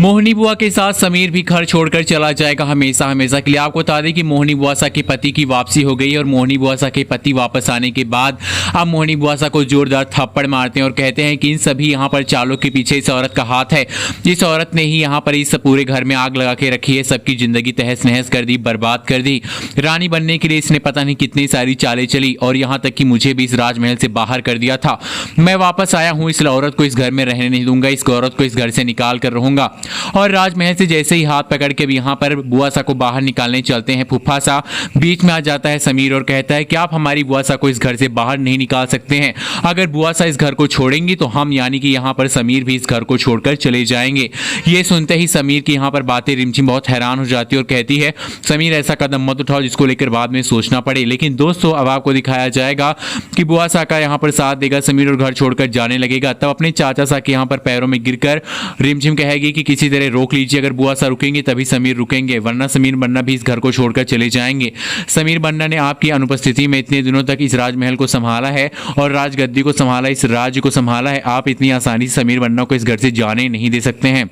मोहिनी बुआ के साथ समीर भी घर छोड़कर चला जाएगा हमेशा हमेशा के लिए। आपको बता दें कि मोहिनी बुआसा के पति की वापसी हो गई और मोहिनी बुआसा के पति वापस आने के बाद अब मोहिनी बुआसा को जोरदार थप्पड़ मारते हैं और कहते हैं कि इन सभी यहाँ पर चालों के पीछे इस औरत का हाथ है। इस औरत ने ही यहाँ पर इस पूरे घर में आग लगा के रखी है, सबकी जिंदगी तहस नहस कर दी, बर्बाद कर दी। रानी बनने के लिए इसने पता नहीं कितनी सारी चालें चली और यहाँ तक कि मुझे भी इस राजमहल से बाहर कर दिया था। मैं वापस आया हूँ, इस औरत को इस घर में रहने नहीं दूंगा, इस औरत को इस घर से निकाल कर रहूंगा। और राजमहल से जैसे ही हाथ पकड़ के यहाँ पर बुआसा को बाहर निकालने चलते हैं, फूफा सा बीच में आ जाता है समीर और कहता है कि आप हमारी बुआसा को इस घर से बाहर नहीं निकाल सकते हैं। अगर बुआसा इस घर को छोड़ेंगी तो हम यानी कि यहाँ पर समीर भी इस घर को छोड़कर चले जाएंगे। ये सुनते ही समीर की यहाँ पर बातें रिमझिम बहुत हैरान हो जाती है और कहती है समीर ऐसा कदम मत उठाओ जिसको लेकर बाद में सोचना पड़े। लेकिन दोस्तों अब आपको दिखाया जाएगा कि बुआसा का यहाँ पर साथ देगा समीर और घर छोड़कर जाने लगेगा। तब अपने चाचा सा के यहाँ पर पैरों में गिरकर रिमझिम कहेगी कि किसी तरह रोक लीजिए, अगर बुआसा रुकेंगे तभी समीर रुकेंगे, वरना समीर बन्ना भी इस घर को छोड़कर चले जाएंगे। समीर बन्ना ने आपकी अनुपस्थिति में इतने दिनों तक इस राजमहल को संभाला है और राजगद्दी को संभाला, इस राज्य को संभाला है। आप इतनी आसानी से समीर बन्ना को इस घर से जाने नहीं दे सकते हैं।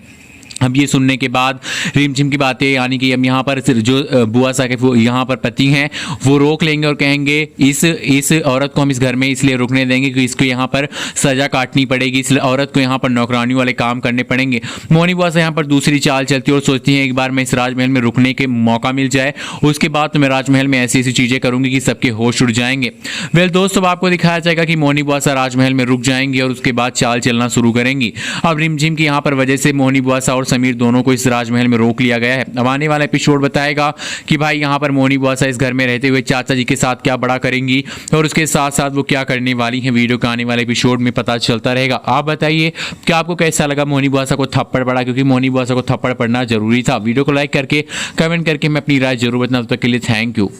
अब ये सुनने के बाद रिमझिम की बातें यानी कि हम यहाँ पर जो बुआसा के यहाँ पर पति हैं वो रोक लेंगे और कहेंगे इस औरत को हम इस घर में इसलिए रुकने देंगे कि इसको यहाँ पर सज़ा काटनी पड़ेगी, इस औरत को यहाँ पर नौकरानी वाले काम करने पड़ेंगे। मोहिनी बुआसा यहाँ पर दूसरी चाल चलती है और सोचती है एक बार मैं इस राजमहल में रुकने के मौका मिल जाए, उसके बाद तो मैं राजमहल में ऐसी ऐसी चीज़ें करूँगी कि सबके होश उड़ जाएंगे। वेल दोस्तों, आपको दिखाया जाएगा कि मोहिनी बुआसा राजमहल में रुक जाएंगी और उसके बाद चाल चलना शुरू करेंगी। अब रिमझिम की यहाँ पर वजह से मोहिनी बुआसा और समीर दोनों को इस राजमहल में रोक लिया गया है। अब आने वाला एपिसोड बताएगा कि भाई यहाँ पर मोहिनी बुआसा इस घर में रहते हुए चाचा जी के साथ क्या बड़ा करेंगी और उसके साथ साथ वो क्या करने वाली हैं। वीडियो का आने वाले एपिसोड में पता चलता रहेगा। आप बताइए कि आपको कैसा लगा मोहिनी बुआसा को थप्पड़ पड़ा, क्योंकि मोहिनी बुआसा को थप्पड़ पड़ना जरूरी था। वीडियो को लाइक करके कमेंट करके मैं अपनी राय जरूर बताना। तब तक के लिए थैंक यू।